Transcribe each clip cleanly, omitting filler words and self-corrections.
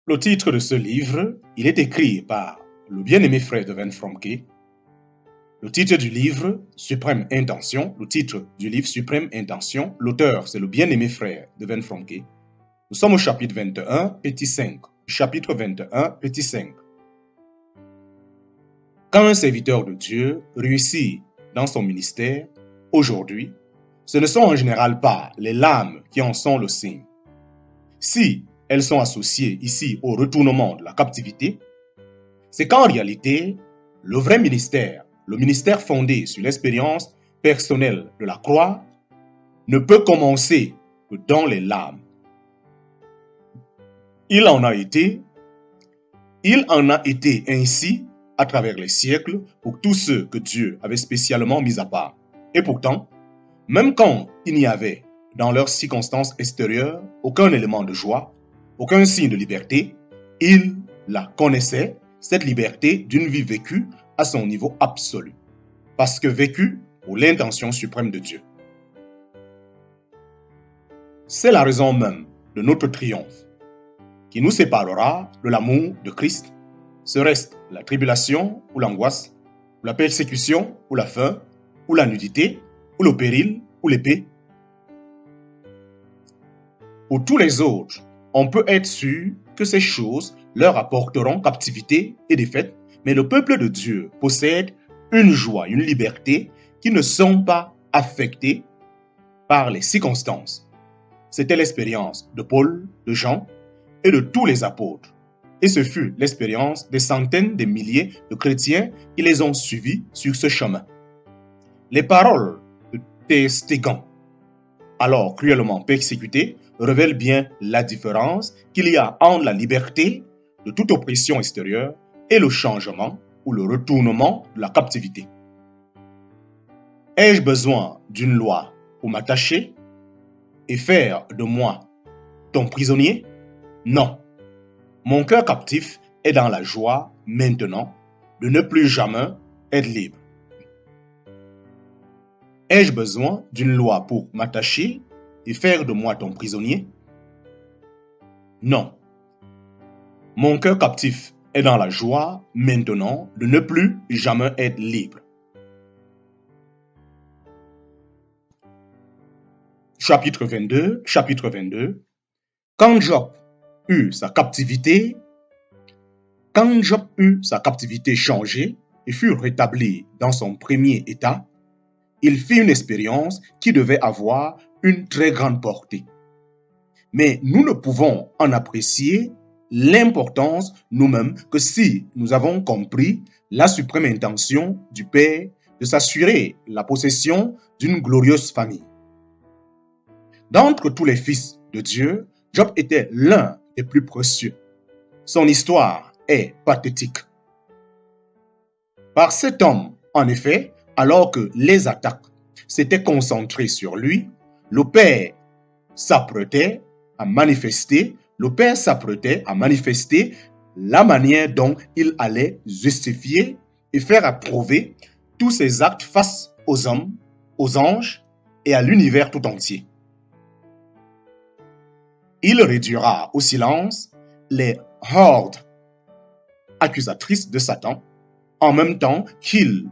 Le titre de ce livre, il est écrit par le bien-aimé frère de Van Fromke. Le titre du livre, Suprême Intention, le titre du livre Suprême Intention, l'auteur c'est le bien-aimé frère de Van Fromke. Nous sommes au chapitre 21, petit 5. Chapitre 21, petit 5. Quand un serviteur de Dieu réussit dans son ministère, aujourd'hui, ce ne sont en général pas les larmes qui en sont le signe. Si elles sont associées ici au retournement de la captivité, c'est qu'en réalité, le vrai ministère, le ministère fondé sur l'expérience personnelle de la croix, ne peut commencer que dans les larmes. Il en a été ainsi à travers les siècles pour tous ceux que Dieu avait spécialement mis à part. Et pourtant, même quand il n'y avait dans leurs circonstances extérieures aucun élément de joie, aucun signe de liberté, ils la connaissaient, cette liberté d'une vie vécue à son niveau absolu, parce que vécue pour l'intention suprême de Dieu. C'est la raison même de notre triomphe, qui nous séparera de l'amour de Christ, serait-ce la tribulation ou l'angoisse, ou la persécution ou la faim, ou la nudité, ou le péril, ou l'épée. Pour tous les autres, on peut être sûr que ces choses leur apporteront captivité et défaite, mais le peuple de Dieu possède une joie, une liberté qui ne sont pas affectées par les circonstances. C'était l'expérience de Paul, de Jean et de tous les apôtres. Et ce fut l'expérience des centaines de milliers de chrétiens qui les ont suivis sur ce chemin. Les paroles de Tersteegen, alors cruellement persécuté, révèlent bien la différence qu'il y a entre la liberté de toute oppression extérieure et le changement ou le retournement de la captivité. Ai-je besoin d'une loi pour m'attacher et faire de moi ton prisonnier? Non. Mon cœur captif est dans la joie maintenant de ne plus jamais être libre. Ai-je besoin d'une loi pour m'attacher et faire de moi ton prisonnier? Non. Mon cœur captif est dans la joie maintenant de ne plus jamais être libre. Chapitre 22. Quand Job eut sa captivité changée et fut rétabli dans son premier état, il fit une expérience qui devait avoir une très grande portée. Mais nous ne pouvons en apprécier l'importance nous-mêmes que si nous avons compris la suprême intention du Père de s'assurer la possession d'une glorieuse famille. D'entre tous les fils de Dieu, Job était l'un des plus précieux. Son histoire est pathétique. Par cet homme, en effet, alors que les attaques s'étaient concentrées sur lui, le Père s'apprêtait à manifester la manière dont il allait justifier et faire approuver tous ses actes face aux hommes, aux anges et à l'univers tout entier. Il réduira au silence les hordes accusatrices de Satan, en même temps qu'il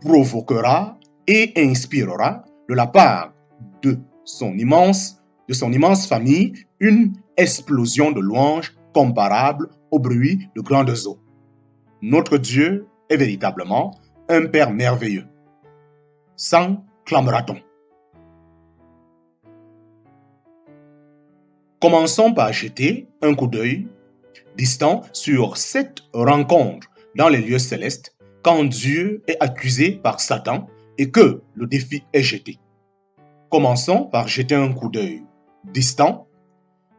provoquera et inspirera de la part de son immense famille une explosion de louanges comparable au bruit de grandes eaux. Notre Dieu est véritablement un Père merveilleux. S'en clamera-t-on. Commençons par jeter un coup d'œil distant sur cette rencontre dans les lieux célestes quand Dieu est accusé par Satan et que le défi est jeté. Commençons par jeter un coup d'œil distant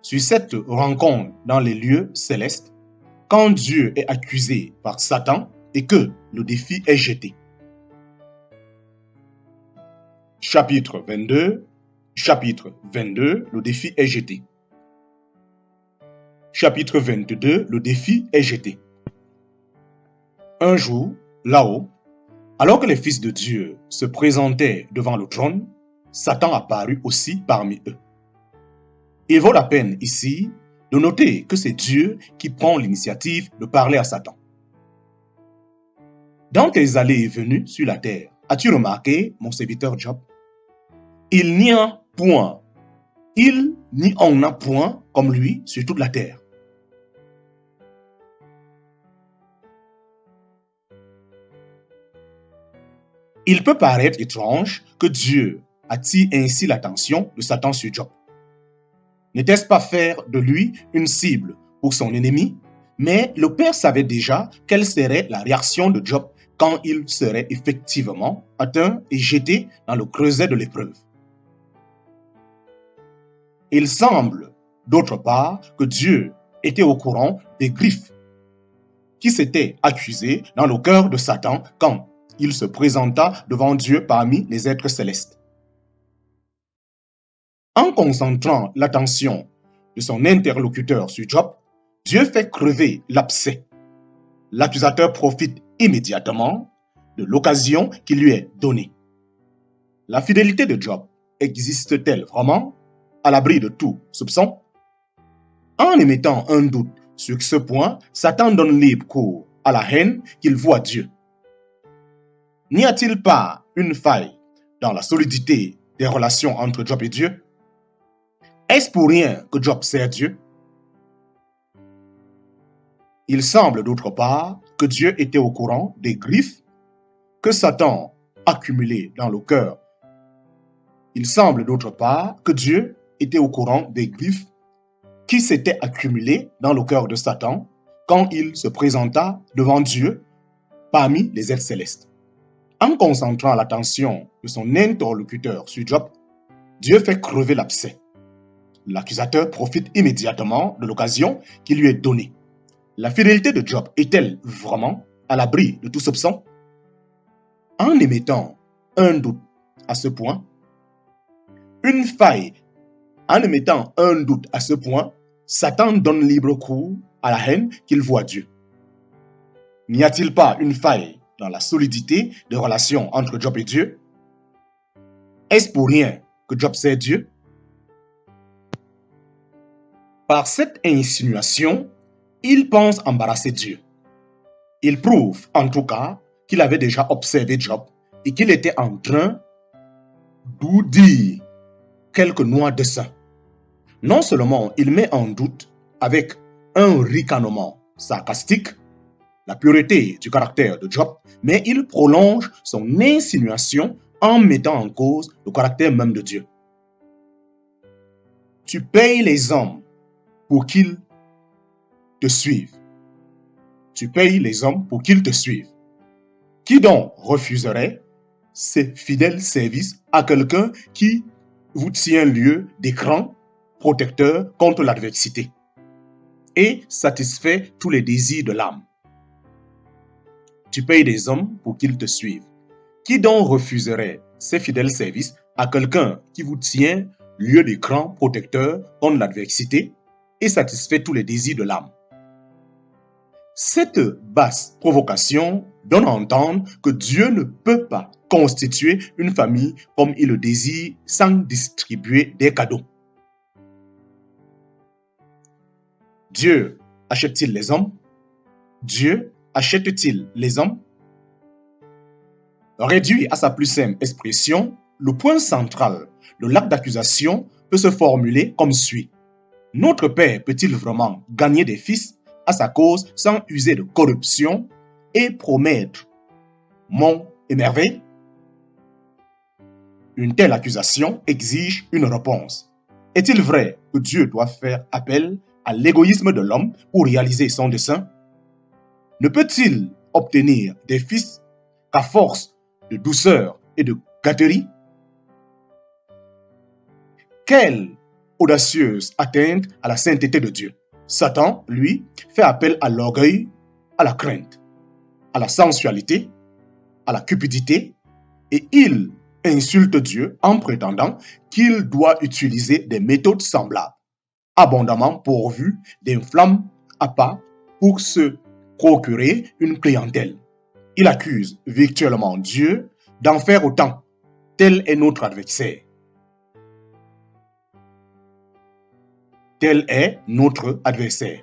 sur cette rencontre dans les lieux célestes quand Dieu est accusé par Satan et que le défi est jeté. Chapitre 22, le défi est jeté. Chapitre 22, le défi est jeté. Un jour, là-haut, alors que les fils de Dieu se présentaient devant le trône, Satan apparut aussi parmi eux. Il vaut la peine ici de noter que c'est Dieu qui prend l'initiative de parler à Satan. Dans tes allées et venues sur la terre, as-tu remarqué, mon serviteur Job? Il n'y en a point comme lui sur toute la terre. Il peut paraître étrange que Dieu attire ainsi l'attention de Satan sur Job. N'était-ce pas faire de lui une cible pour son ennemi? Mais le Père savait déjà quelle serait la réaction de Job quand il serait effectivement atteint et jeté dans le creuset de l'épreuve. Il semble, d'autre part, que Dieu était au courant des griffes qui s'étaient accusées dans le cœur de Satan quand il se présenta devant Dieu parmi les êtres célestes. En concentrant l'attention de son interlocuteur sur Job, Dieu fait crever l'abcès. L'accusateur profite immédiatement de l'occasion qui lui est donnée. La fidélité de Job existe-t-elle vraiment à l'abri de tout soupçon? En émettant un doute sur ce point, Satan donne libre cours à la haine qu'il voit Dieu. N'y a-t-il pas une faille dans la solidité des relations entre Job et Dieu? Est-ce pour rien que Job sert Dieu? Il semble d'autre part que Dieu était au courant des griffes que Satan accumulait dans le cœur. Il semble d'autre part que Dieu était au courant des griffes qui s'étaient accumulées dans le cœur de Satan quand il se présenta devant Dieu parmi les êtres célestes. En concentrant l'attention de son interlocuteur sur Job, Dieu fait crever l'abcès. L'accusateur profite immédiatement de l'occasion qui lui est donnée. La fidélité de Job est-elle vraiment à l'abri de tout soupçon? En émettant un doute à ce point, une faille, en émettant un doute à ce point, Satan donne libre cours à la haine qu'il voit Dieu. N'y a-t-il pas une faille dans la solidité des relations entre Job et Dieu? Est-ce pour rien que Job sert Dieu? Par cette insinuation, il pense embarrasser Dieu. Il prouve, en tout cas, qu'il avait déjà observé Job et qu'il était en train d'où dire quelques noix de sein. Non seulement il met en doute, avec un ricanement sarcastique, la pureté du caractère de Job, mais il prolonge son insinuation en mettant en cause le caractère même de Dieu. Tu payes les hommes pour qu'ils te suivent. Tu payes les hommes pour qu'ils te suivent. Qui donc refuserait ces fidèles services à quelqu'un qui vous tient lieu d'écran protecteur contre l'adversité et satisfait tous les désirs de l'âme? Tu payes des hommes pour qu'ils te suivent. Qui donc refuserait ces fidèles services à quelqu'un qui vous tient lieu d'écran protecteur contre l'adversité et satisfait tous les désirs de l'âme? Cette basse provocation donne à entendre que Dieu ne peut pas constituer une famille comme il le désire sans distribuer des cadeaux. Dieu achète-t-il les hommes? Dieu achète-t-il les hommes? Réduit à sa plus simple expression, le point central de l'acte d'accusation peut se formuler comme suit. Notre Père peut-il vraiment gagner des fils à sa cause sans user de corruption et promettre monts et merveilles? Une telle accusation exige une réponse. Est-il vrai que Dieu doit faire appel à l'égoïsme de l'homme pour réaliser son dessein? Ne peut-il obtenir des fils qu'à force de douceur et de gâterie? Quelle audacieuse atteinte à la sainteté de Dieu! Satan, lui, fait appel à l'orgueil, à la crainte, à la sensualité, à la cupidité, et il insulte Dieu en prétendant qu'il doit utiliser des méthodes semblables, abondamment pourvues d'un flamme à pas pour se procurer une clientèle. Il accuse virtuellement Dieu d'en faire autant. Tel est notre adversaire. Tel est notre adversaire.